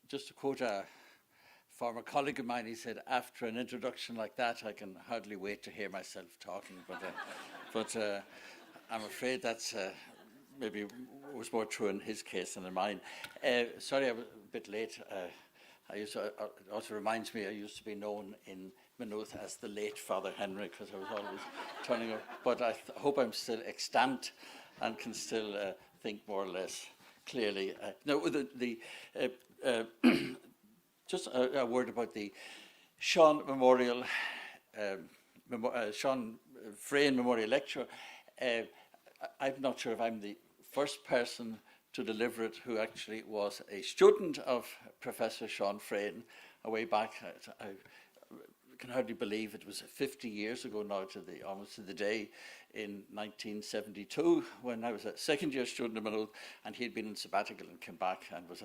just to quote a former colleague of mine, he said, after an introduction like that, I can hardly wait to hear myself talking. But I'm afraid that's maybe was more true in his case than in mine. Sorry, I was a bit late. It also reminds me I used to be known in Maynooth as the late Father Henry, because I was always turning up. But I hope I'm still extant and can still think more or less clearly. Just a word about the Sean Memorial, Sean Frayne Memorial Lecture. I'm not sure if I'm the first person to deliver it who actually was a student of Professor Sean Frayne way back. I can hardly believe it was 50 years ago now, almost to the day, in 1972, when I was a second-year student in Maynooth, and he had been in sabbatical and came back and was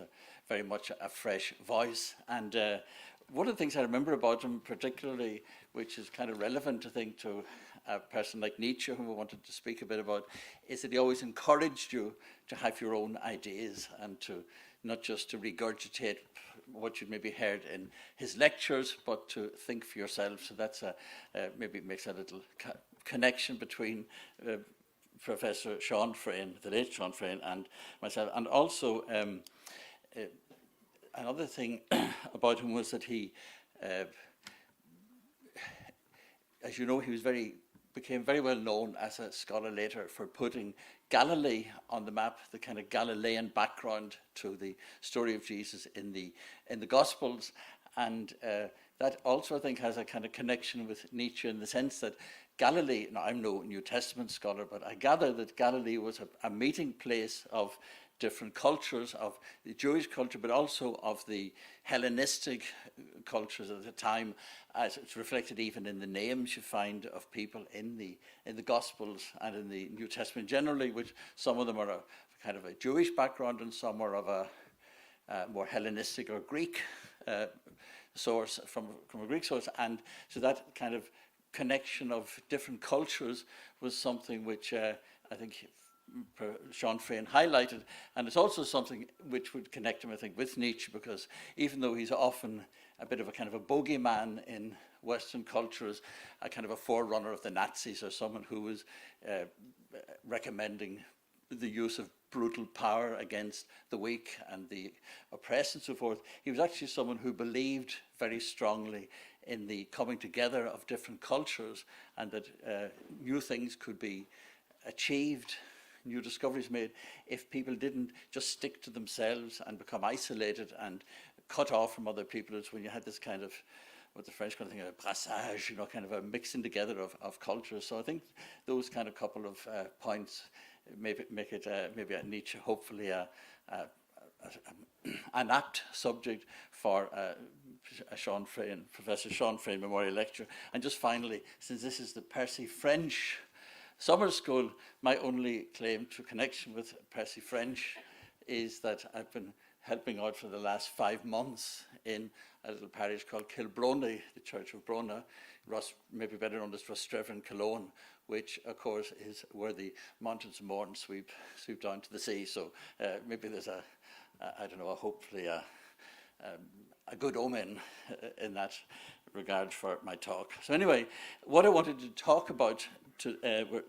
very much a fresh voice. And one of the things I remember about him particularly, which is kind of relevant, I think, to a person like Nietzsche, whom I wanted to speak a bit about, is that he always encouraged you to have your own ideas and to not just to regurgitate what you'd maybe heard in his lectures, but to think for yourself. So that's maybe makes a little connection between Professor Sean Frayne, the late Sean Frayne, and myself. And also another thing about him was that he, as you know, he became very well known as a scholar later for putting Galilee on the map, the kind of Galilean background to the story of Jesus in the Gospels. And that also, I think, has a kind of connection with Nietzsche in the sense that Galilee, now I'm no New Testament scholar, but I gather that Galilee was a meeting place of different cultures, of the Jewish culture, but also of the Hellenistic cultures at the time, as it's reflected even in the names you find of people in the Gospels and in the New Testament generally, which some of them are a kind of a Jewish background and some are of a more Hellenistic or Greek source, from a Greek source. And so that kind of connection of different cultures was something which I think Sean Frayne highlighted, and it's also something which would connect him, I think, with Nietzsche, because even though he's often a bit of a kind of a bogeyman in Western cultures, a kind of a forerunner of the Nazis, or someone who was recommending the use of brutal power against the weak and the oppressed and so forth, he was actually someone who believed very strongly in the coming together of different cultures, and that new things could be achieved, new discoveries made, if people didn't just stick to themselves and become isolated and cut off from other people. It's when you had this kind of, what the French kind of thing, a brassage, kind of a mixing together of cultures. So I think those kind of couple of points maybe make it maybe a Nietzsche, hopefully an apt subject for a Sean Frayne, Professor Sean Frayne Memorial Lecture. And just finally, since this is the Percy French Summer School, my only claim to connection with Percy French is that I've been helping out for the last 5 months in a little parish called Kilbrony, the Church of Brona, maybe better known as Rostrevin Cologne, which of course is where the mountains of Mourne sweep down to the sea. So maybe there's hopefully a good omen in that regard for my talk. So anyway, what I wanted to talk about were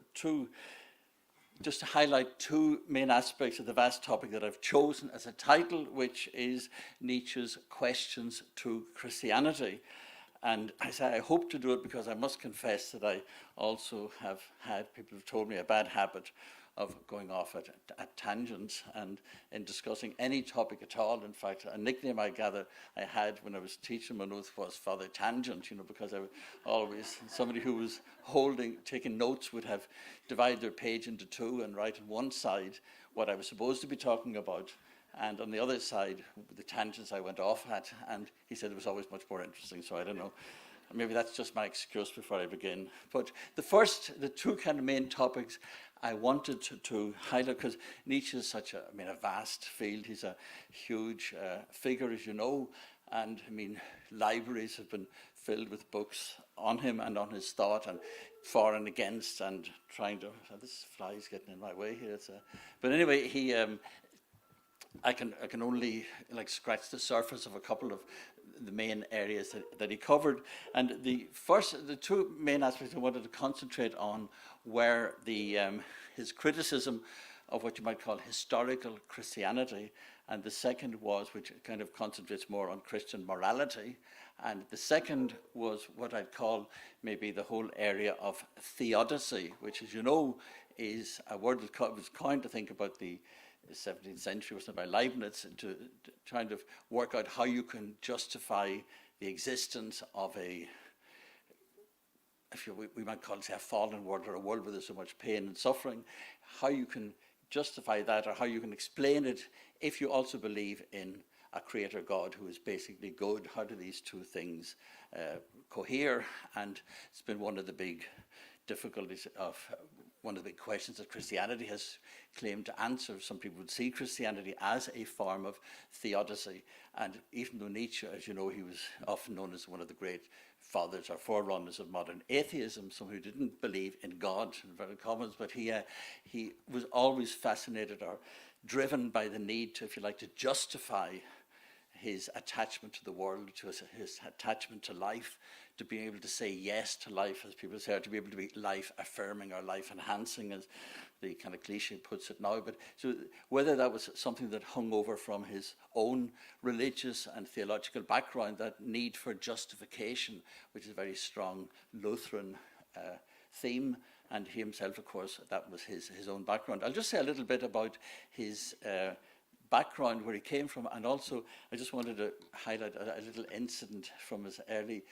just to highlight two main aspects of the vast topic that I've chosen as a title, which is Nietzsche's Questions to Christianity. And I hope to do it because I must confess that I also have had people who've told me a bad habit of going off at tangents and in discussing any topic at all. In fact, a nickname I gather I had when I was teaching Maynooth was Father Tangent, because I was always, somebody who was taking notes would have divided their page into two and write on one side what I was supposed to be talking about, and on the other side, the tangents I went off at, and he said it was always much more interesting, so I don't know. Maybe that's just my excuse before I begin. But the two kind of main topics I wanted to highlight, because Nietzsche is such a vast field. He's a huge figure, as you know, and libraries have been filled with books on him and on his thought, and for and against, and trying to. This fly is getting in my way here. But anyway, I can only like scratch the surface of a couple of the main areas that he covered. And the two main aspects I wanted to concentrate on were his criticism of what you might call historical Christianity, and the second was, which kind of concentrates more on Christian morality, and the second was what I'd call maybe the whole area of theodicy, which, as you know, is a word that was coined to think about the 17th century, was by Leibniz, to trying to work out how you can justify the existence of we might call it, say, a fallen world, or a world where there's so much pain and suffering, how you can justify that, or how you can explain it if you also believe in a creator God who is basically good. How do these two things cohere? And it's been one of the big difficulties of one of the big questions that Christianity has claimed to answer. Some people would see Christianity as a form of theodicy. And even though Nietzsche, as you know, he was often known as one of the great fathers or forerunners of modern atheism, someone who didn't believe in God, in inverted commas, but he was always fascinated or driven by the need to, if you like, to justify his attachment to the world, to his attachment to life, to be able to say yes to life, as people say, or to be able to be life affirming or life enhancing, as the kind of cliche puts it now. But so whether that was something that hung over from his own religious and theological background, that need for justification, which is a very strong Lutheran theme, and he himself, of course, that was his own background. I'll just say a little bit about his background, where he came from, and also I just wanted to highlight a little incident from his early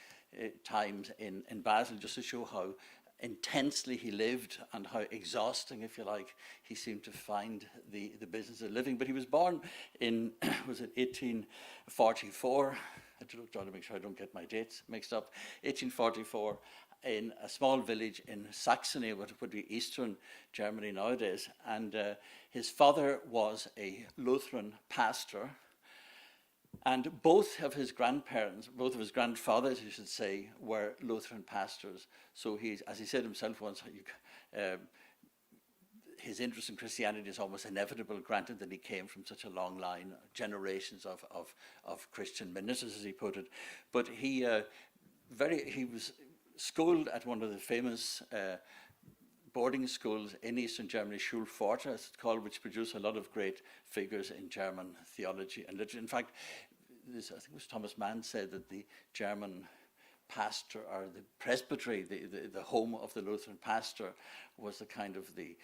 times in Basel, just to show how intensely he lived and how exhausting, if you like, he seemed to find the business of living. But he was born in, was it 1844? I trying to make sure I don't get my dates mixed up. 1844, in a small village in Saxony, what would be eastern Germany nowadays. And his father was a Lutheran pastor, and both of his grandparents, both of his grandfathers, you should say, were Lutheran pastors. So he, as he said himself once, his interest in Christianity is almost inevitable, granted that he came from such a long line, generations of Christian ministers, as he put it. But he was schooled at one of the famous boarding schools in Eastern Germany, Schulpforta, as it's called, which produced a lot of great figures in German theology and literature. In fact, I think it was Thomas Mann said that the German pastor, or the presbytery, the home of the Lutheran pastor, was the kind of the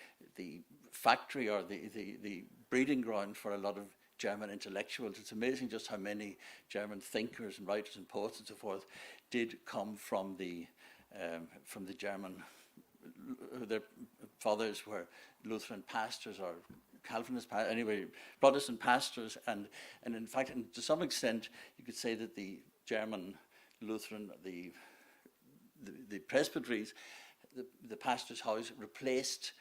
factory, or the breeding ground for a lot of German intellectuals. It's amazing just how many German thinkers and writers and poets and so forth did come from the German. Their fathers were Lutheran pastors or Calvinist, anyway, Protestant pastors, and in fact, and to some extent, you could say that the German Lutheran, the presbyteries, the pastor's house replaced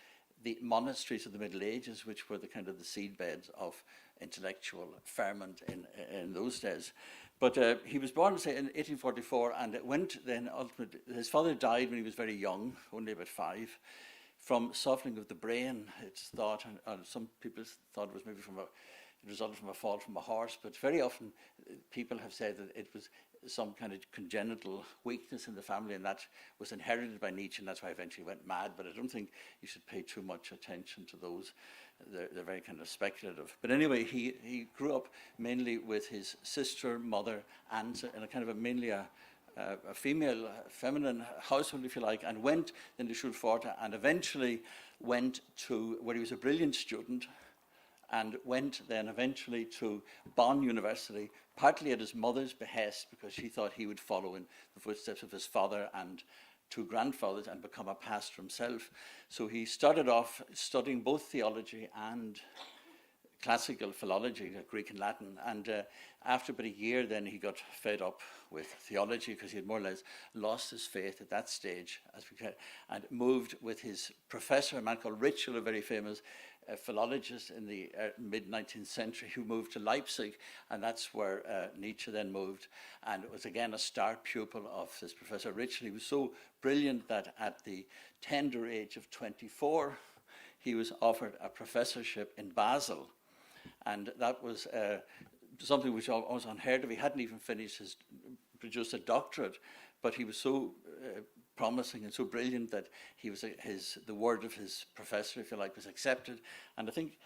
the monasteries of the Middle Ages, which were the kind of the seedbeds of intellectual ferment in those days. But he was born, say, in 1844, and it went then ultimately. His father died when he was very young, only about 5, from softening of the brain. It's thought, and some people thought it was maybe it resulted from a fall from a horse. But very often, people have said that it was some kind of congenital weakness in the family, and that was inherited by Nietzsche, and that's why he eventually went mad. But I don't think you should pay too much attention to those. They're very kind of speculative. But anyway, he grew up mainly with his sister, mother, and in a kind of mainly a female, feminine household, if you like, and went into Schulpforta, and eventually went to, where he was a brilliant student, and went then eventually to Bonn University, partly at his mother's behest, because she thought he would follow in the footsteps of his father and 2 grandfathers and become a pastor himself. So he started off studying both theology and classical philology, Greek and Latin, and after about a year then he got fed up with theology, because he had more or less lost his faith at that stage, and moved with his professor, a man called Ritschl, a very famous philologist in the mid-19th century, who moved to Leipzig, and that's where Nietzsche then moved, and it was again a star pupil of this Professor Ritschl. He was so brilliant that at the tender age of 24, he was offered a professorship in Basel. and that was something which was unheard of. He hadn't even produced a doctorate, but he was so promising and so brilliant that he was the word of his professor, if you like, was accepted. And I think,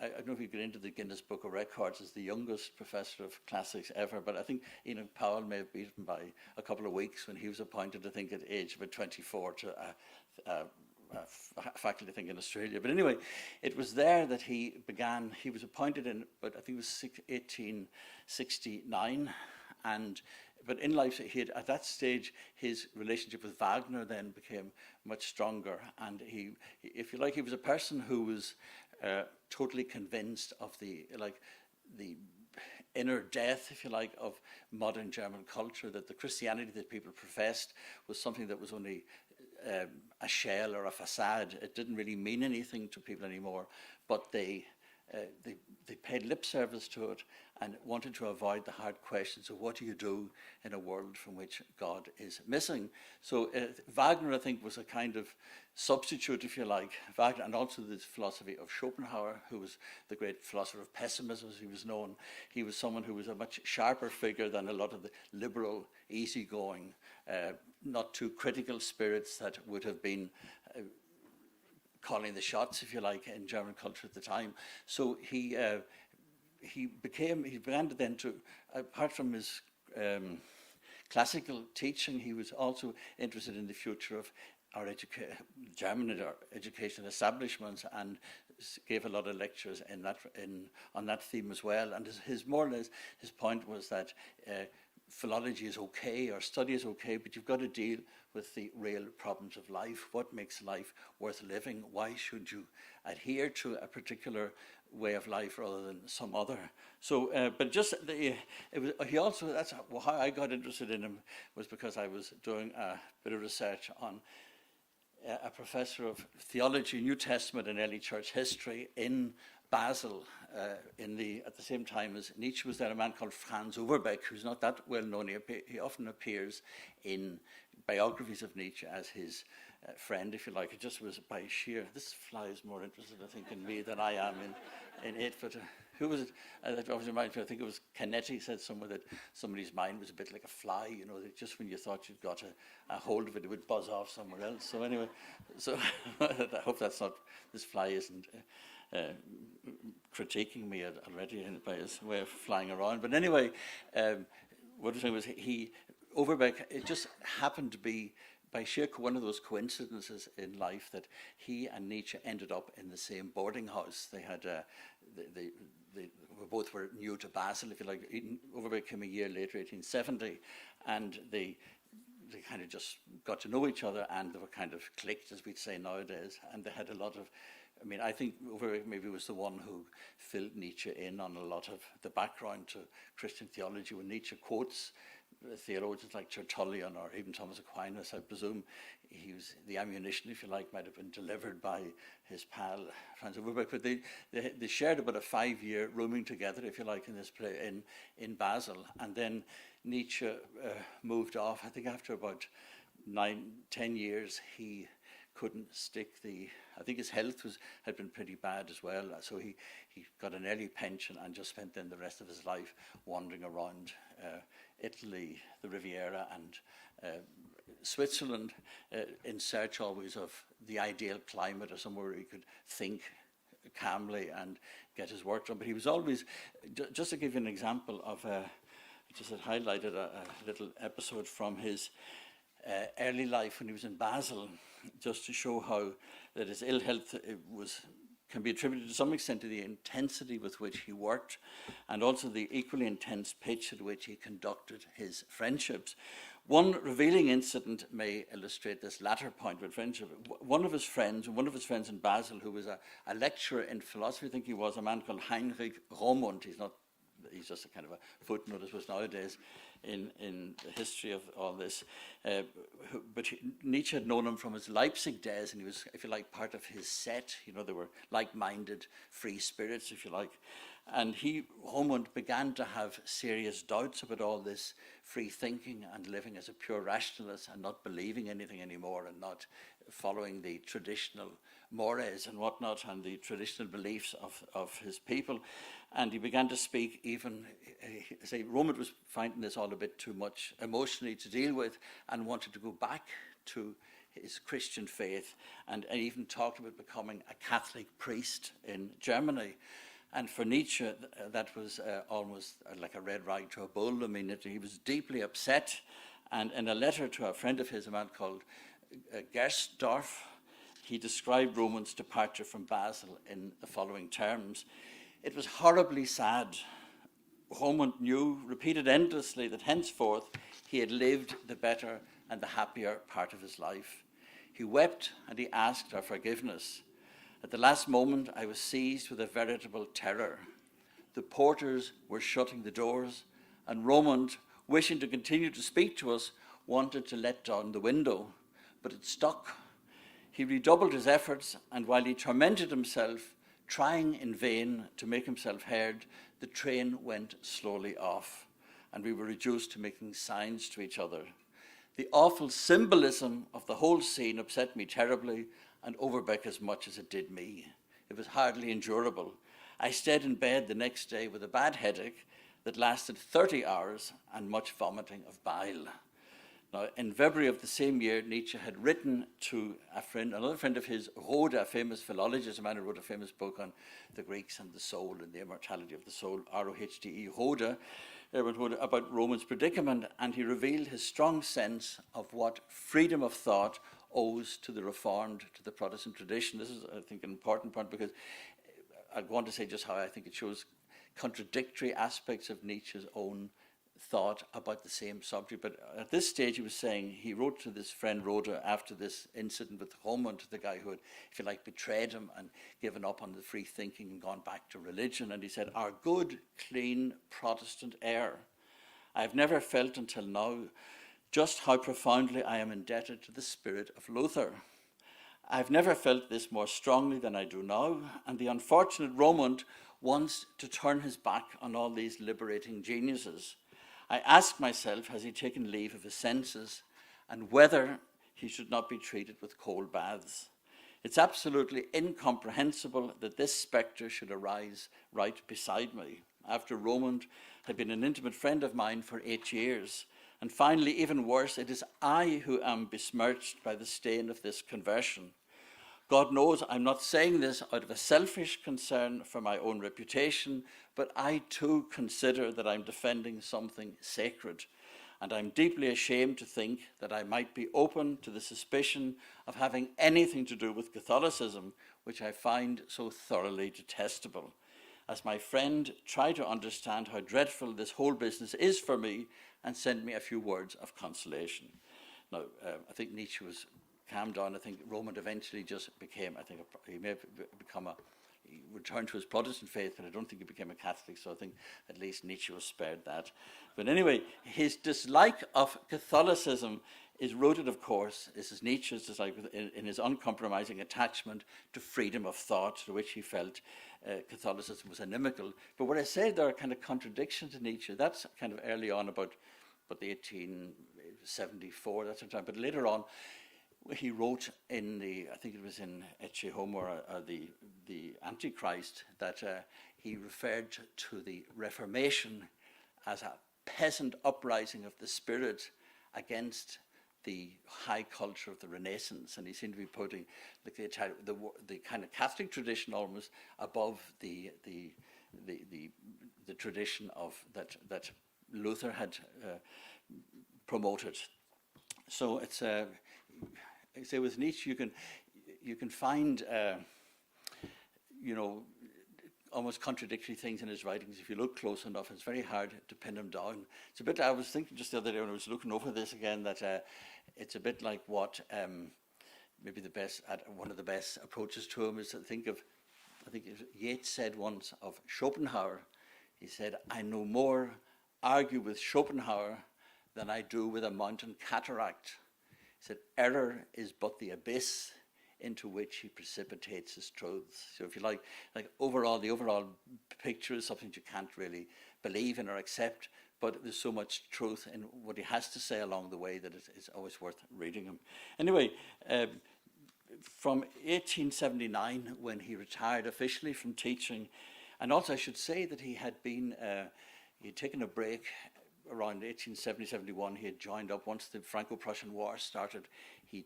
I don't know if you get into the Guinness Book of Records as the youngest professor of classics ever, but I think Enoch Powell may have beaten by a couple of weeks when he was appointed, I think, at the age of about 24 to a faculty, I think, in Australia. But anyway, it was there that he was appointed in, but I think it was 1869, but in life, at that stage, his relationship with Wagner then became much stronger. And he, if you like, he was a person who was totally convinced of the inner death, if you like, of modern German culture, that the Christianity that people professed was something that was only a shell or a facade. It didn't really mean anything to people anymore, but they paid lip service to it and wanted to avoid the hard questions of what do you do in a world from which God is missing. So Wagner, I think, was a kind of substitute, if you like. Wagner, and also this philosophy of Schopenhauer, who was the great philosopher of pessimism, as he was known. He was someone who was a much sharper figure than a lot of the liberal, easygoing, not too critical spirits that would have been calling the shots, if you like, in German culture at the time. So he began to then to, apart from his classical teaching, he was also interested in the future of our German education establishments, and gave a lot of lectures on that theme as well. And his more or less his point was that philology is okay, or study is okay, but you've got to deal with the real problems of life. What makes life worth living? Why should you adhere to a particular way of life rather than some other? So, but just he also, that's how I got interested in him, was because I was doing a bit of research on a professor of theology, New Testament and early church history in Basel, at the same time as Nietzsche was there, a man called Franz Overbeck, who's not that well known. He often appears in biographies of Nietzsche as his friend, if you like. It just was by sheer, this fly is more interested, I think, in me than I am in it. But who was it? That always reminds me, I think it was Canetti said somewhere that somebody's mind was a bit like a fly, you know, that just when you thought you'd got a hold of it, it would buzz off somewhere else. So anyway, I hope that's not, this fly isn't critiquing me already by his way of flying around. But anyway, what I was saying was Overbeck, it just happened to be by sheer one of those coincidences in life that he and Nietzsche ended up in the same boarding house. They had they both were new to Basel, if you like. Overbeck came a year later, 1870, and they kind of just got to know each other, and they were kind of clicked, as we'd say nowadays. And they had a lot of, I mean, I think Overbeck maybe was the one who filled Nietzsche in on a lot of the background to Christian theology. When Nietzsche quotes theologians like Tertullian or even Thomas Aquinas, I presume the ammunition, if you like, might have been delivered by his pal Franz Overbeck. But they shared about a 5-year rooming together, if you like, in this play in Basel. And then Nietzsche moved off. I think after about 9-10 years, he couldn't stick I think his health had been pretty bad as well. So he got an early pension and just spent then the rest of his life wandering around Italy, the Riviera, and Switzerland, in search always of the ideal climate or somewhere where he could think calmly and get his work done. But he was always, just to give you an example of, I just had highlighted a little episode from his early life when he was in Basel, just to show how that his ill health can be attributed to some extent to the intensity with which he worked, and also the equally intense pitch at which he conducted his friendships. One revealing incident may illustrate this latter point with friendship. One of his friends in Basel, who was a lecturer in philosophy, I think he was, a man called Heinrich Romund. He's just a kind of a footnote, I suppose, nowadays in the history of all this. But Nietzsche had known him from his Leipzig days, and he was, if you like, part of his set. You know, they were like-minded, free spirits, if you like. And Romund began to have serious doubts about all this free thinking and living as a pure rationalist and not believing anything anymore and not following the traditional mores and whatnot and the traditional beliefs of his people. And he began to speak even, say, Roman was finding this all a bit too much emotionally to deal with and wanted to go back to his Christian faith, and even talked about becoming a Catholic priest in Germany. And for Nietzsche, that was almost like a red rag to a bull. I mean, he was deeply upset. And in a letter to a friend of his, a man called Gersdorf, he described Roman's departure from Basel in the following terms. It was horribly sad. Roman knew, repeated endlessly, that henceforth he had lived the better and the happier part of his life. He wept and he asked our forgiveness. At the last moment, I was seized with a veritable terror. The porters were shutting the doors, and Roman, wishing to continue to speak to us, wanted to let down the window, but it stuck. He redoubled his efforts, and while he tormented himself, trying in vain to make himself heard, the train went slowly off, and we were reduced to making signs to each other. The awful symbolism of the whole scene upset me terribly, and Overbeck as much as it did me. It was hardly endurable. I stayed in bed the next day with a bad headache that lasted 30 hours and much vomiting of bile. Now, in February of the same year, Nietzsche had written to another friend of his, Rode, a famous philologist, a man who wrote a famous book on the Greeks and the soul and the immortality of the soul, R-O-H-D-E, Rode, about Roman's predicament, and he revealed his strong sense of what freedom of thought owes to the Reformed, to the Protestant tradition. This is, I think, an important point, because I want to say just how I think it shows contradictory aspects of Nietzsche's own thought about the same subject. But at this stage, he was saying, he wrote to this friend Rhoda after this incident with Roman, the guy who had, if you like, betrayed him and given up on the free thinking and gone back to religion. And he said, "Our good, clean Protestant air. I have never felt until now just how profoundly I am indebted to the spirit of Luther. I have never felt this more strongly than I do now, and the unfortunate Roman wants to turn his back on all these liberating geniuses. I ask myself, has he taken leave of his senses, and whether he should not be treated with cold baths? It's absolutely incomprehensible that this spectre should arise right beside me, after Roman had been an intimate friend of mine for 8 years. And finally, even worse, it is I who am besmirched by the stain of this conversion. God knows I'm not saying this out of a selfish concern for my own reputation, but I too consider that I'm defending something sacred. And I'm deeply ashamed to think that I might be open to the suspicion of having anything to do with Catholicism, which I find so thoroughly detestable. As my friend, try to understand how dreadful this whole business is for me and send me a few words of consolation." Now, I think Nietzsche was calmed down. I think Roman eventually just became, he may have become he returned to his Protestant faith, but I don't think he became a Catholic, so I think at least Nietzsche was spared that. But anyway, his dislike of Catholicism is rooted, of course, this is Nietzsche's dislike, in his uncompromising attachment to freedom of thought, to which he felt Catholicism was inimical. But what I said there are kind of contradictions to Nietzsche. That's kind of early on, about the 1874, that sort of time. But later on, he wrote in I think it was in Ecce Homo, the Antichrist, that he referred to the Reformation as a peasant uprising of the spirit against the high culture of the Renaissance, and he seemed to be putting the kind of Catholic tradition almost above the tradition of that Luther had promoted. So it's I say with Nietzsche, you can find almost contradictory things in his writings. If you look close enough, it's very hard to pin him down. It's a bit, I was thinking just the other day when I was looking over this again, that it's a bit like what maybe one of the best approaches to him is to think of, I think Yeats said once of Schopenhauer, he said, "I no more argue with Schopenhauer than I do with a mountain cataract." He said, "Error is but the abyss into which he precipitates his truths." So if you like the overall picture is something you can't really believe in or accept, but there's so much truth in what he has to say along the way that it's always worth reading him. Anyway, from 1879, when he retired officially from teaching, and also I should say that he had taken a break around 1870-71. He had joined up once the Franco-Prussian War started. He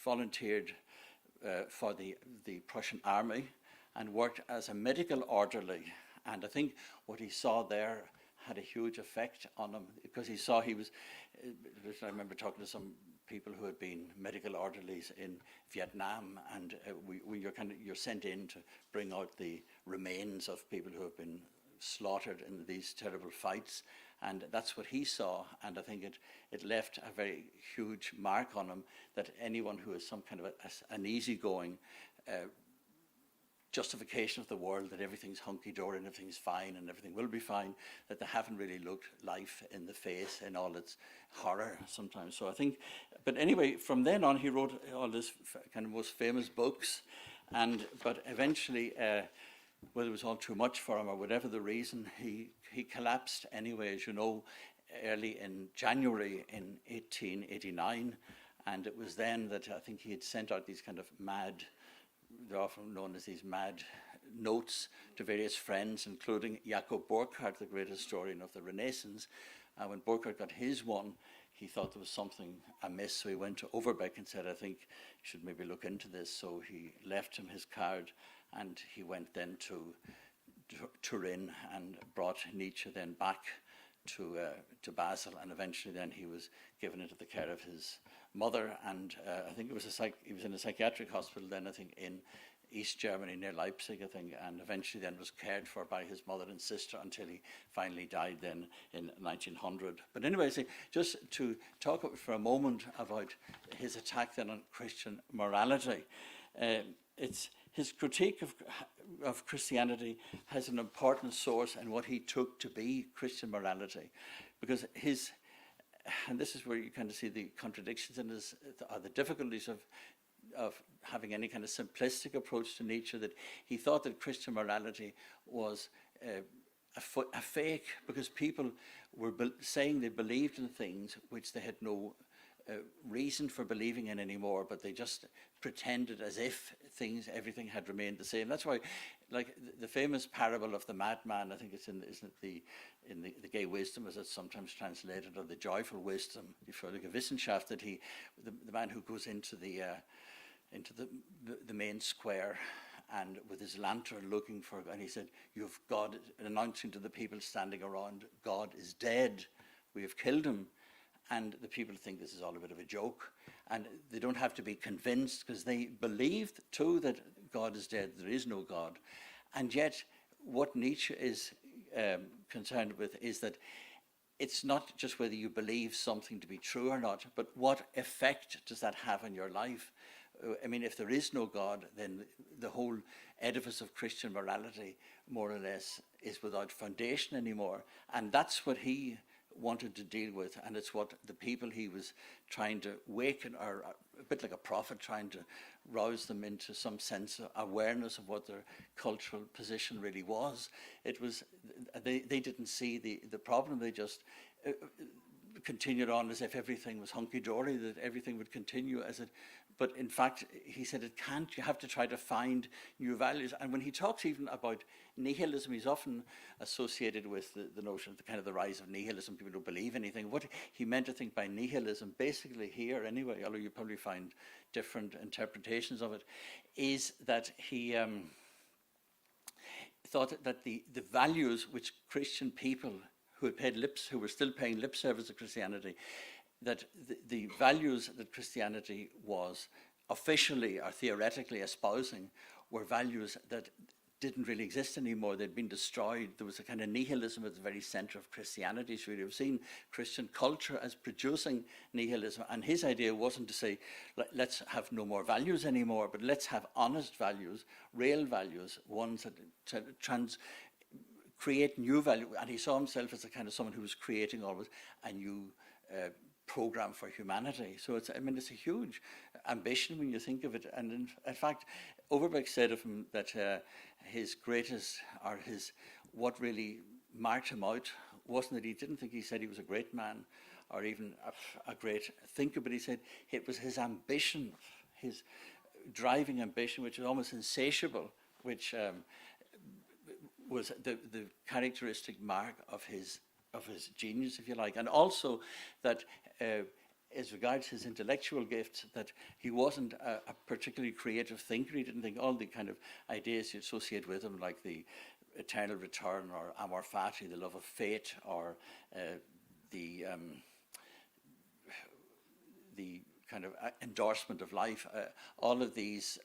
volunteered for the Prussian army and worked as a medical orderly. And I think what he saw there had a huge effect on him, because I remember talking to some people who had been medical orderlies in Vietnam, and you're sent in to bring out the remains of people who have been slaughtered in these terrible fights, and that's what he saw. And I think it left a very huge mark on him, that anyone who is some kind of an easygoing justification of the world, that everything's hunky-dory and everything's fine and everything will be fine, that they haven't really looked life in the face in all its horror sometimes. So I think, but anyway, from then on he wrote all these kind of most famous books, but eventually, whether it was all too much for him or whatever the reason, he collapsed anyway, as you know, early in January in 1889, and it was then that I think he had sent out these kind of they're often known as these mad notes to various friends, including Jakob Burckhardt, the great historian of the Renaissance. And when Burckhardt got his one, he thought there was something amiss, so he went to Overbeck and said, I think you should maybe look into this. So he left him his card, and he went then to Turin and brought Nietzsche then back to Basel, and eventually then he was given into the care of his mother, and I think he was in a psychiatric hospital then, I think in East Germany near Leipzig, I think, and eventually then was cared for by his mother and sister until he finally died then in 1900. But anyway, just to talk for a moment about his attack then on Christian morality, his critique of Christianity has an important source in what he took to be Christian morality, because and this is where you kind of see the contradictions in the difficulties of having any kind of simplistic approach to Nietzsche, that he thought that Christian morality was a fake, because people were saying they believed in things which they had no reason for believing in anymore, but they just pretended as if everything had remained the same. That's why, like the famous parable of the madman, I think it's in the Gay Wisdom, as it's sometimes translated, or the Joyful Wisdom, die fröhliche Wissenschaft, that the man who goes into the main square and with his lantern looking for, and he said, "You've God," announcing to the people standing around, "God is dead. We have killed him." And the people think this is all a bit of a joke, and they don't have to be convinced, because they believed too that God is dead, there is no God. And yet what Nietzsche is concerned with is that it's not just whether you believe something to be true or not, but what effect does that have on your life? I mean, if there is no God, then the whole edifice of Christian morality, more or less, is without foundation anymore. And that's what he wanted to deal with, and it's what the people he was trying to waken, or a bit like a prophet, trying to rouse them into some sense of awareness of what their cultural position really was. It was, they didn't see the problem. They just continued on as if everything was hunky-dory, that everything would continue as it. But in fact, he said it can't. You have to try to find new values. And when he talks even about nihilism, he's often associated with the notion of the kind of the rise of nihilism. People don't believe anything. What he meant, I think, by nihilism, basically here anyway, although you probably find different interpretations of it, is that he thought that the values which Christian people who were still paying lip service to Christianity, that the values that Christianity was officially or theoretically espousing were values that didn't really exist anymore. They'd been destroyed. There was a kind of nihilism at the very center of Christianity. So we've seen Christian culture as producing nihilism. And his idea wasn't to say, let's have no more values anymore, but let's have honest values, real values, ones that create new value. And he saw himself as a kind of someone who was creating always a new program for humanity. So it's a huge ambition when you think of it. And in fact, Overbeck said of him that his greatest, or what really marked him out wasn't that he didn't think he said he was a great man or even a great thinker, but he said it was his ambition, driving ambition, which was almost insatiable, which was the characteristic mark of his genius, if you like, and also that as regards his intellectual gifts, that he wasn't a particularly creative thinker. He didn't think all the kind of ideas you associate with him, like the eternal return or amor fati, the love of fate, or the kind of endorsement of life. All of these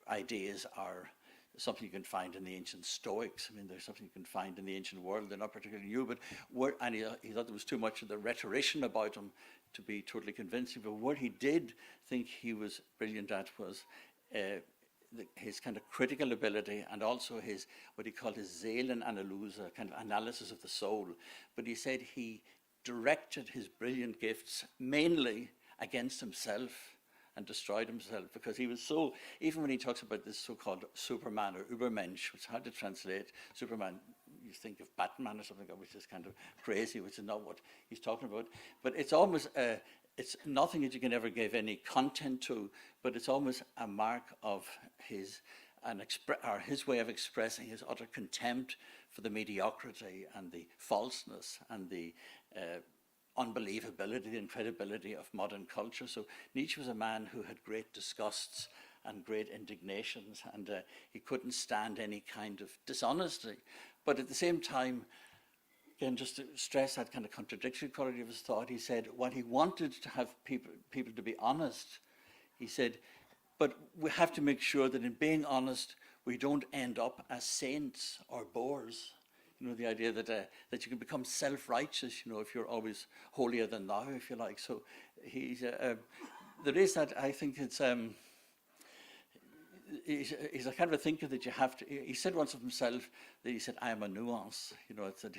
ideas are something you can find in the ancient Stoics. I mean, there's something you can find in the ancient world. They're not particularly new, but he thought there was too much of the rhetorician about him to be totally convincing. But what he did think he was brilliant at was his kind of critical ability, and also his, what he called his Seelenanalyse, kind of analysis of the soul. But he said he directed his brilliant gifts mainly against himself and destroyed himself, because he was so, even when he talks about this so-called Superman or Übermensch, which is hard to translate. Superman, you think of Batman or something, which is kind of crazy, which is not what he's talking about. But it's almost, it's nothing that you can ever give any content to, but it's almost a mark of his way of expressing his utter contempt for the mediocrity and the falseness and the unbelievability, the incredibility of modern culture. So Nietzsche was a man who had great disgusts and great indignations, and he couldn't stand any kind of dishonesty. But at the same time, again, just to stress that kind of contradictory quality of his thought, he said what he wanted to have people to be honest. He said, but we have to make sure that in being honest, we don't end up as saints or bores. You know, the idea that that you can become self-righteous, you know, if you're always holier than thou, if you like. So he's there is that. I think it's he's a kind of a thinker that you have to. He said once of himself that he said, "I am a nuance." You know, it's that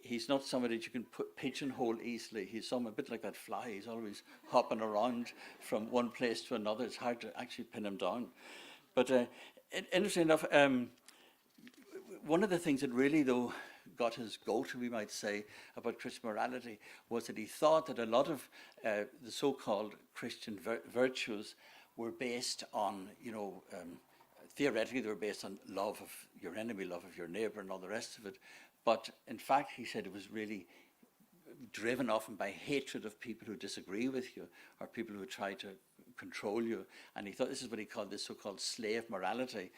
he's not somebody that you can pigeonhole easily. He's a bit like that fly. He's always hopping around from one place to another. It's hard to actually pin him down. But interesting enough. One of the things that really, though, got his goat, we might say, about Christian morality was that he thought that a lot of the so-called Christian virtues were based on, you know, theoretically they were based on love of your enemy, love of your neighbour, and all the rest of it. But in fact, he said it was really driven often by hatred of people who disagree with you, or people who try to control you. And he thought this is what he called this so-called slave morality.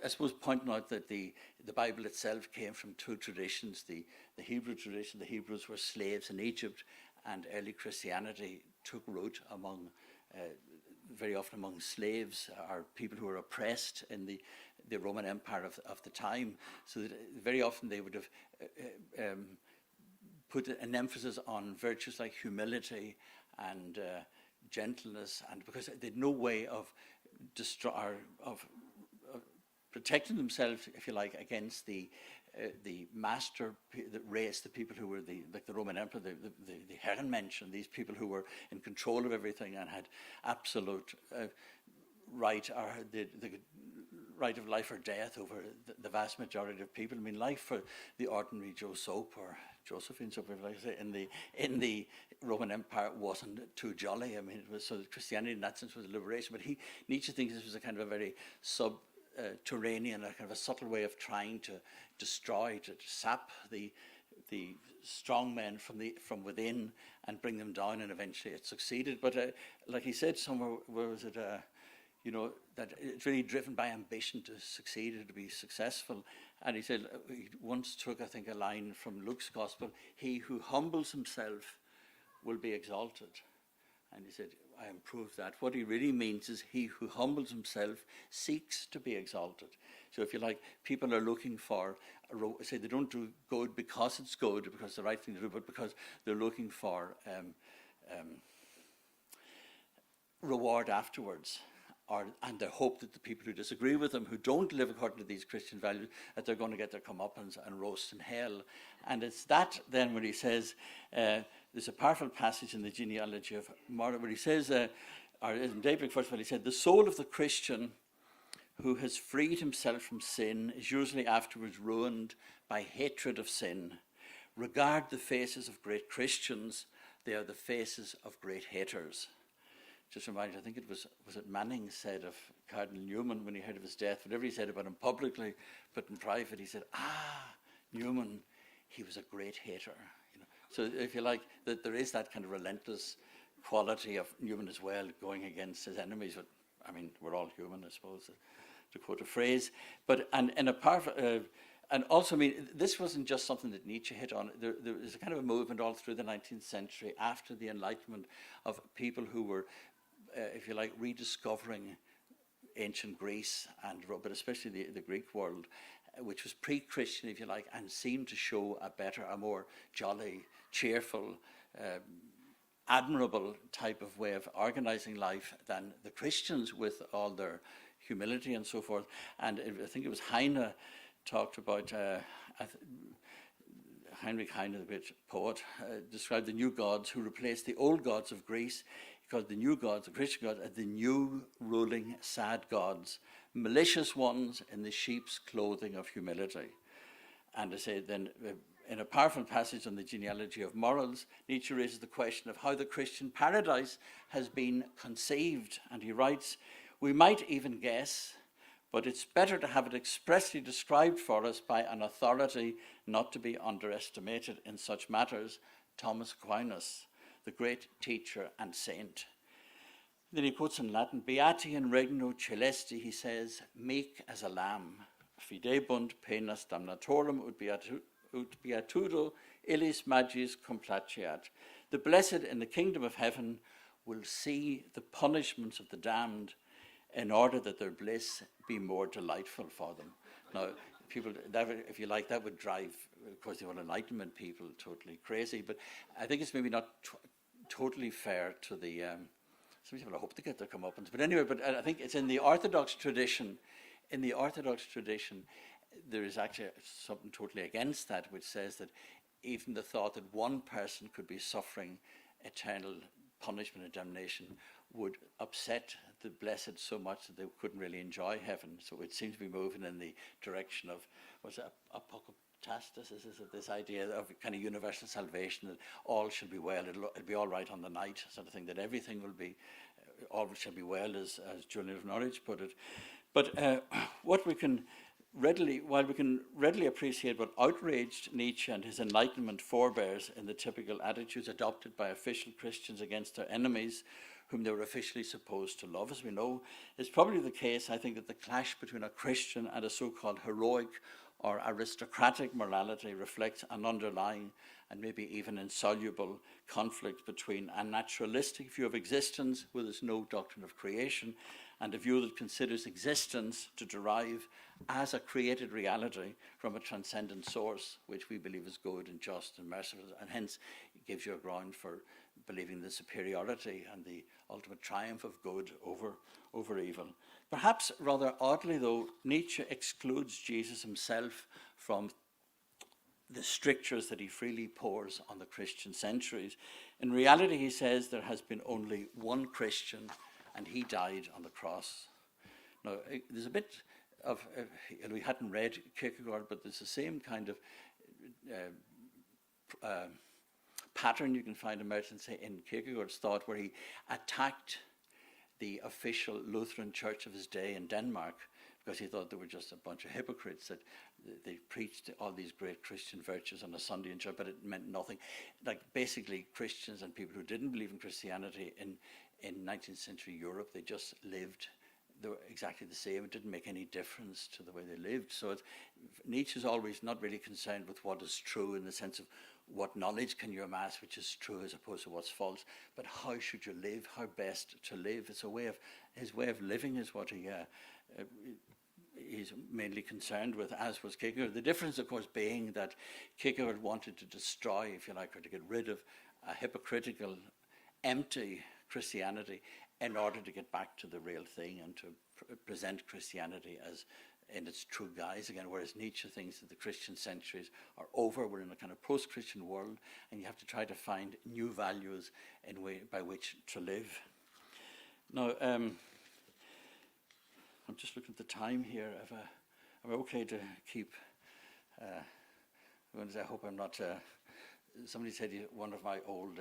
I suppose pointing out that the Bible itself came from two traditions, the Hebrew tradition. The Hebrews were slaves in Egypt, and early Christianity took root among, very often among slaves, or people who were oppressed in the Roman Empire of the time. So that very often they would have put an emphasis on virtues like humility and gentleness, and because they had no way of protecting themselves, if you like, against the master race, the people who were like the Roman Emperor, the Herrenmenschen, these people who were in control of everything and had absolute right, or the right of life or death over the vast majority of people. I mean, life for the ordinary Joe Soap or Josephine Soap, if I like to say, in the Roman Empire wasn't too jolly. I mean, it was, so Christianity in that sense was a liberation. But Nietzsche thinks this was a kind of a very subterranean, a kind of a subtle way of trying to destroy, to sap the strong men from within and bring them down, and eventually it succeeded. But like he said somewhere, where was it? You know, that it's really driven by ambition to succeed and to be successful. And he said, he once took, I think, a line from Luke's Gospel: "He who humbles himself will be exalted." And he said, I improve that. What he really means is he who humbles himself seeks to be exalted. So if you like, people are looking for, say they don't do good because it's good, because it's the right thing to do, but because they're looking for reward afterwards. And they hope that the people who disagree with them, who don't live according to these Christian values, that they're going to get their comeuppance and roast in hell. And it's that then when he says, there's a powerful passage in the genealogy of Martyr where he says, or in Daybreak first of all, he said, the soul of the Christian who has freed himself from sin is usually afterwards ruined by hatred of sin. Regard the faces of great Christians, they are the faces of great haters. just reminds, I think it was it Manning said of Cardinal Newman when he heard of his death, whatever he said about him publicly, but in private he said, Newman, he was a great hater. You know? So if you like, that there is that kind of relentless quality of Newman as well, going against his enemies. But I mean, we're all human, I suppose, to quote a phrase. But and also, I mean, this wasn't just something that Nietzsche hit on. There was a kind of a movement all through the 19th century after the Enlightenment of people who were, if you like, rediscovering ancient Greece, but especially the Greek world, which was pre-Christian, if you like, and seemed to show a more jolly, cheerful, admirable type of way of organizing life than the Christians, with all their humility and so forth. And I think it was Heine talked about, Heinrich Heine, the great poet, described the new gods who replaced the old gods of Greece. He called the new gods, the Christian gods, the new ruling sad gods, malicious ones in the sheep's clothing of humility. And I say then, in a powerful passage on the genealogy of morals, Nietzsche raises the question of how the Christian paradise has been conceived. And he writes, "We might even guess, but it's better to have it expressly described for us by an authority not to be underestimated in such matters, Thomas Aquinas, the great teacher and saint." Then he quotes in Latin, "Beati in regno celesti," he says, "meek as a lamb, fidebunt penas damnatorum ut beatudo illis magis complaceat." The blessed in the kingdom of heaven will see the punishments of the damned in order that their bliss be more delightful for them. Now, people, if you like, that would drive, of course, the Enlightenment people totally crazy, but I think it's maybe not totally fair to the, some people I hope to get their comeuppance, but anyway, but I think it's in the Orthodox tradition. In the Orthodox tradition, there is actually something totally against that, which says that even the thought that one person could be suffering eternal punishment and damnation would upset the blessed so much that they couldn't really enjoy heaven. So it seems to be moving in the direction of, what's it, apocalypse, is this idea of kind of universal salvation, that all shall be well, it'll be all right on the night, sort of thing, that everything will be, all shall be well, as Julian of Norwich put it. But what we can readily, while we can readily appreciate what outraged Nietzsche and his Enlightenment forebears in the typical attitudes adopted by official Christians against their enemies, whom they were officially supposed to love, as we know, it's probably the case, I think, that the clash between a Christian and a so-called heroic or aristocratic morality reflects an underlying and maybe even insoluble conflict between a naturalistic view of existence, where there's no doctrine of creation, and a view that considers existence to derive as a created reality from a transcendent source, which we believe is good and just and merciful, and hence it gives you a ground for believing the superiority and the ultimate triumph of good over evil. Perhaps rather oddly, though, Nietzsche excludes Jesus himself from the strictures that he freely pours on the Christian centuries. In reality, he says there has been only one Christian, and he died on the cross. Now, there's a bit of, we hadn't read Kierkegaard, but there's the same kind of pattern you can find in Kierkegaard's thought, where he attacked the official Lutheran church of his day in Denmark, because he thought they were just a bunch of hypocrites, that they preached all these great Christian virtues on a Sunday in church, but it meant nothing. Like, basically, Christians and people who didn't believe in Christianity in 19th century Europe, they just lived, they were exactly the same. It didn't make any difference to the way they lived. So Nietzsche's always not really concerned with what is true, in the sense of what knowledge can you amass which is true as opposed to what's false, but how should you live, how best to live. It's a way of, his way of living is what he's mainly concerned with, as was Kierkegaard. The difference, of course, being that Kierkegaard wanted to destroy, if you like, or to get rid of a hypocritical, empty Christianity in order to get back to the real thing and to present Christianity as in its true guise again, whereas Nietzsche thinks that the Christian centuries are over. We're in a kind of post-Christian world, and you have to try to find new values by which to live. Now, I'm just looking at the time here. Am I okay to keep? I hope I'm not. Somebody said one of my old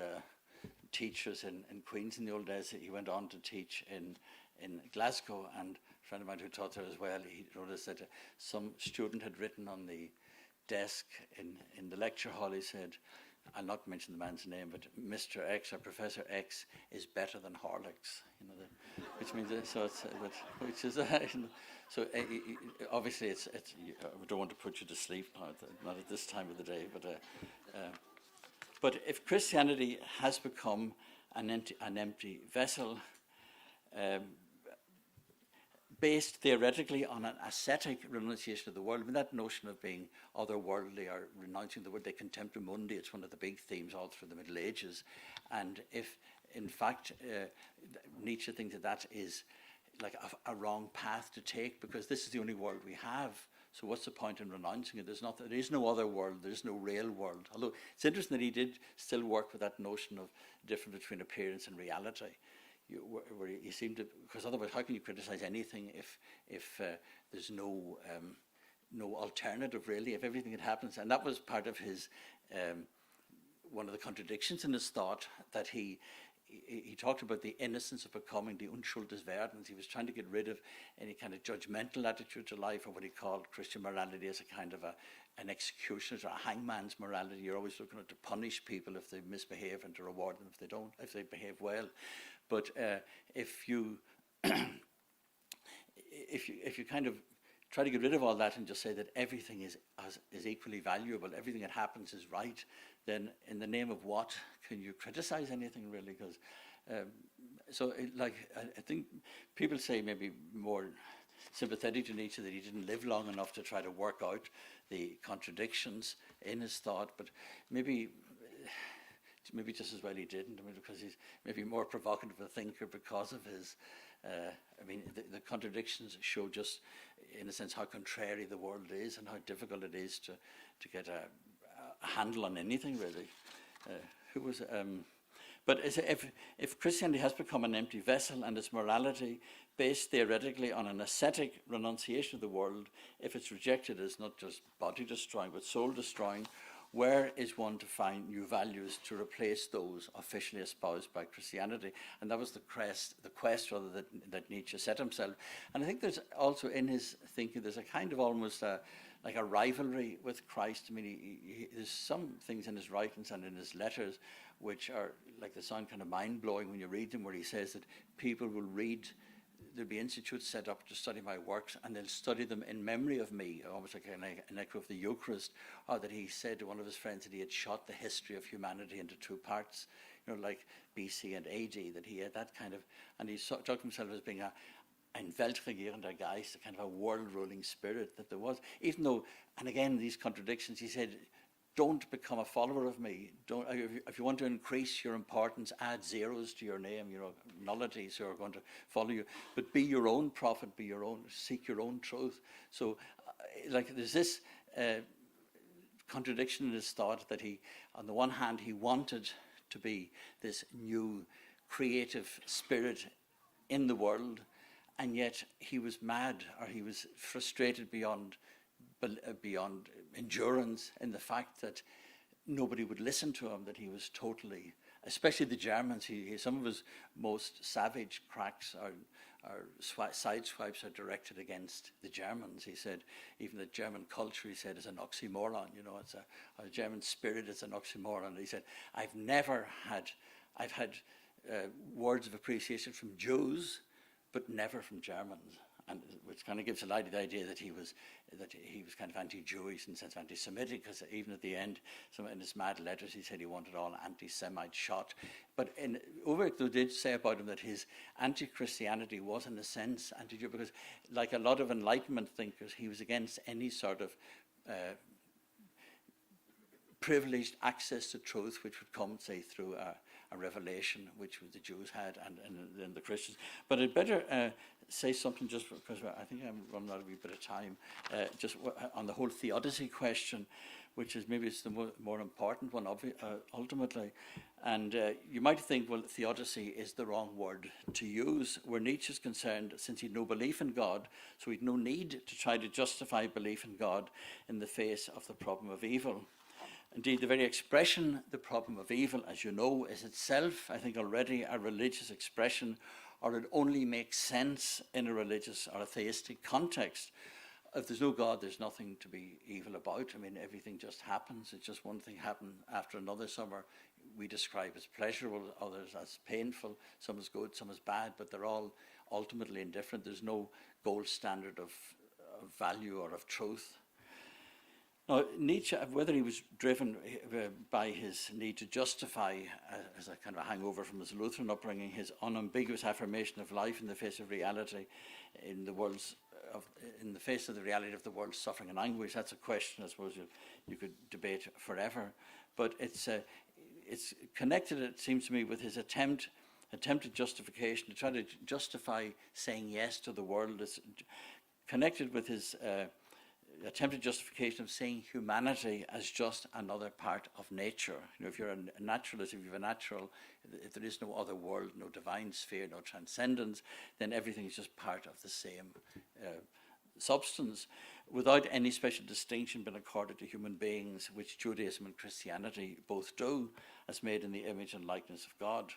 teachers in Queens in the old days. He went on to teach in Glasgow, and a friend of mine who taught there as well, he noticed that some student had written on the desk in the lecture hall, he said, I'll not mention the man's name, but Mr. X or Professor X is better than Horlicks, which means which is obviously it's I don't want to put you to sleep now, not at this time of the day, but if Christianity has become an empty vessel, based theoretically on an ascetic renunciation of the world, I mean, that notion of being otherworldly or renouncing the world, de contemptum mundi, it's one of the big themes all through the Middle Ages. And if, in fact, Nietzsche thinks that is like a wrong path to take, because this is the only world we have, so what's the point in renouncing it? There is no other world, there is no real world. Although it's interesting that he did still work with that notion of the difference between appearance and reality. Where you seem to, because otherwise, how can you criticize anything if there's no alternative really? If everything that happens, and that was part of his one of the contradictions in his thought, that he talked about the innocence of becoming, the Unschuld des Werdens. He was trying to get rid of any kind of judgmental attitude to life, or what he called Christian morality as a kind of an executioner's or a hangman's morality. You're always looking to punish people if they misbehave and to reward them if they behave well. But if you kind of try to get rid of all that and just say that everything is equally valuable, everything that happens is right, then in the name of what can you criticize anything really? Because I think people say maybe more sympathetic to Nietzsche that he didn't live long enough to try to work out the contradictions in his thought, but maybe just as well he didn't, because he's maybe more provocative a thinker because of his, the contradictions show just, in a sense, how contrary the world is and how difficult it is to get a handle on anything, really. But if Christianity has become an empty vessel and its morality based theoretically on an ascetic renunciation of the world, if it's rejected as not just body destroying but soul destroying, where is one to find new values to replace those officially espoused by Christianity? And that was the quest rather that Nietzsche set himself. And I think there's also in his thinking, there's a kind of almost like a rivalry with Christ. I mean, there's some things in his writings and in his letters which are like, they sound kind of mind-blowing when you read them, where he says that people will read, there'll be institutes set up to study my works, and they'll study them in memory of me, almost like an echo of the Eucharist. Or that he said to one of his friends that he had shot the history of humanity into two parts, like BC and AD, that he had that kind of, and he talked of himself as being ein weltregierender Geist, a kind of a world-ruling spirit that there was. Even though, and again, these contradictions, he said, don't become a follower of me. Don't, if you want to increase your importance, add zeros to your name, nullities who are going to follow you. But be your own prophet, seek your own truth. So, there's this contradiction in his thought that he, on the one hand, he wanted to be this new creative spirit in the world, and yet he was mad, or he was frustrated beyond endurance in the fact that nobody would listen to him, that he was totally, especially the Germans, some of his most savage cracks or side swipes are directed against the Germans. He said even the German culture, he said, is an oxymoron. It's a German spirit is an oxymoron. He said, I've had words of appreciation from Jews, but never from Germans. And which kind of gives a lie to the idea that he was kind of anti-Jewish in the sense of anti-Semitic, because even at the end, in his mad letters, he said he wanted all anti-Semites shot. But Ulrich did say about him that his anti-Christianity was in a sense anti-Jew, because like a lot of Enlightenment thinkers, he was against any sort of privileged access to truth which would come, say, through a revelation which the Jews had and the Christians. But I'd better say something, just because I think I'm running out of a wee bit of time, just on the whole theodicy question, which is maybe it's the more important one ultimately. And you might think, well, theodicy is the wrong word to use. Where Nietzsche's concerned, since he'd no belief in God, so he'd no need to try to justify belief in God in the face of the problem of evil. Indeed, the very expression, the problem of evil, as you know, is itself, I think, already a religious expression, or it only makes sense in a religious or a theistic context. If there's no God, there's nothing to be evil about. I mean, everything just happens. It's just one thing happened after another. Some are, we describe as pleasurable, others as painful. Some as good, some as bad, but they're all ultimately indifferent. There's no gold standard of value or of truth. Now, Nietzsche, whether he was driven by his need to justify, as a kind of a hangover from his Lutheran upbringing, his unambiguous affirmation of life in the face of reality, in the face of the reality of the world's suffering and anguish, that's a question I suppose you could debate forever. But it's connected, it seems to me, with his attempted justification, to try to justify saying yes to the world. It's connected with his attempted justification of seeing humanity as just another part of nature. You know, if you're a naturalist, if you're a natural, if there is no other world, no divine sphere, no transcendence, then everything is just part of the same substance, without any special distinction being accorded to human beings, which Judaism and Christianity both do, as made in the image and likeness of God.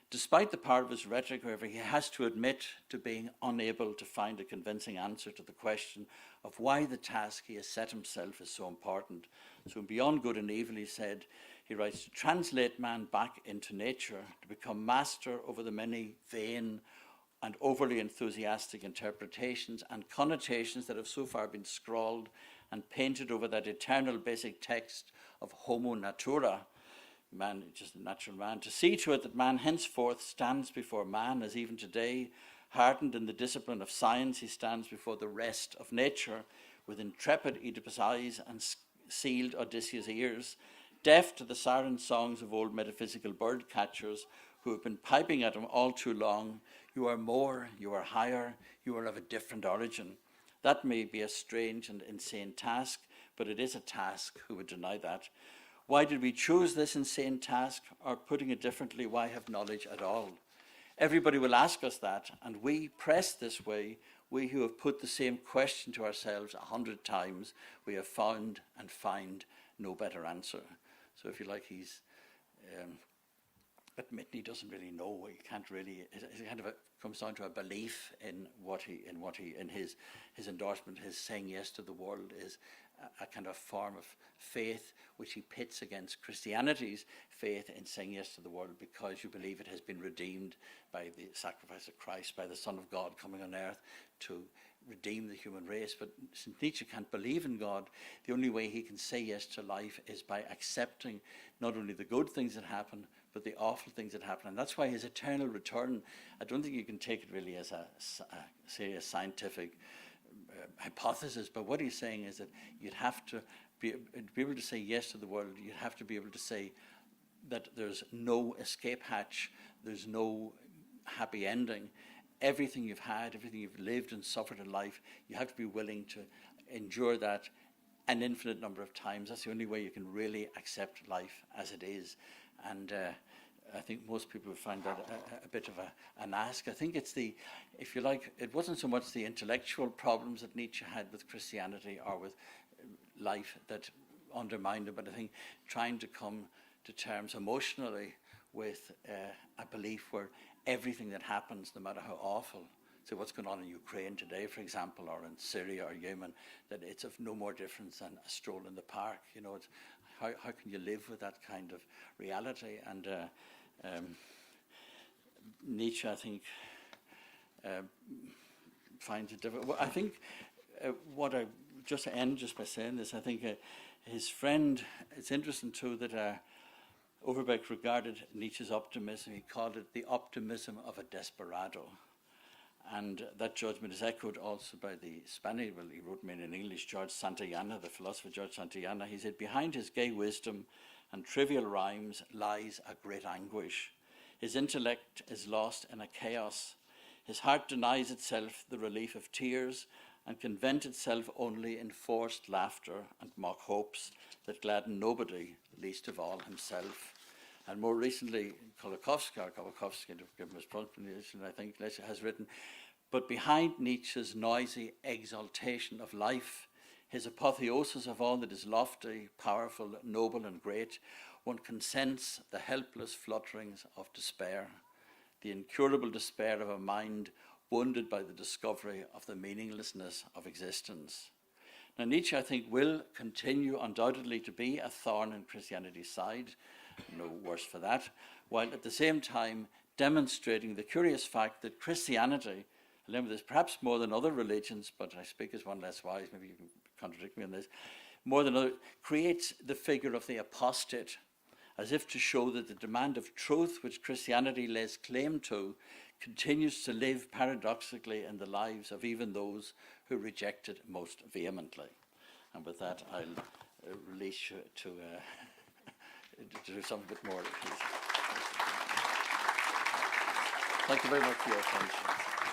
Despite the power of his rhetoric, however, he has to admit to being unable to find a convincing answer to the question of why the task he has set himself is so important. So beyond good and evil, he writes, to translate man back into nature, to become master over the many vain and overly enthusiastic interpretations and connotations that have so far been scrawled and painted over that eternal basic text of homo natura, man, just a natural man, to see to it that man henceforth stands before man, as even today, hardened in the discipline of science, he stands before the rest of nature, with intrepid Oedipus eyes and sealed Odysseus ears, deaf to the siren songs of old metaphysical bird catchers who have been piping at him all too long. You are more, you are higher, you are of a different origin. That may be a strange and insane task, but it is a task. Who would deny that? Why did we choose this insane task? Or putting it differently, why have knowledge at all? Everybody will ask us that, and we, pressed this way, we who have put the same question to ourselves 100 times, we have found and find no better answer. So if you like, he's admitting he doesn't really know. He can't really. It kind of comes down to a belief in his endorsement. His saying yes to the world is a kind of form of faith which he pits against Christianity's faith in saying yes to the world, because you believe it has been redeemed by the sacrifice of Christ, by the Son of God coming on earth to redeem the human race. But since Nietzsche can't believe in God, the only way he can say yes to life is by accepting not only the good things that happen, but the awful things that happen. And that's why his eternal return, I don't think you can take it really as a scientific hypothesis, but what he's saying is that you'd have to be able to say yes to the world. You'd have to be able to say that there's no escape hatch, there's no happy ending. Everything you've had, everything you've lived and suffered in life, you have to be willing to endure that an infinite number of times. That's the only way you can really accept life as it is. And I think most people would find that a bit of an ask. I think it's if you like, it wasn't so much the intellectual problems that Nietzsche had with Christianity or with life that undermined it, but I think trying to come to terms emotionally with a belief where everything that happens, no matter how awful, so what's going on in Ukraine today, for example, or in Syria or Yemen, that it's of no more difference than a stroll in the park. You know, it's, how can you live with that kind of reality? And Nietzsche, I think, finds it difficult. Well, I think just to end just by saying this, I think his friend, it's interesting too that Overbeck regarded Nietzsche's optimism, he called it the optimism of a desperado. And that judgment is echoed also by the Spanish, well, he wrote me in English, George Santayana, the philosopher George Santayana. He said, behind his gay wisdom and trivial rhymes lies a great anguish. His intellect is lost in a chaos. His heart denies itself the relief of tears and can vent itself only in forced laughter and mock hopes that gladden nobody, least of all himself. And more recently, Kolakowski, to give him his pronunciation, I think, has written, but behind Nietzsche's noisy exaltation of life his apotheosis of all that is lofty, powerful, noble, and great, one can sense the helpless flutterings of despair, the incurable despair of a mind wounded by the discovery of the meaninglessness of existence. Now, Nietzsche, I think, will continue undoubtedly to be a thorn in Christianity's side, no worse for that, while at the same time demonstrating the curious fact that Christianity, remember this, perhaps more than other religions, but I speak as one less wise, maybe you can contradict me on this, more than other, creates the figure of the apostate, as if to show that the demand of truth which Christianity lays claim to continues to live paradoxically in the lives of even those who reject it most vehemently. And with that, I'll release you to do something a bit more. Thank you very much for your attention.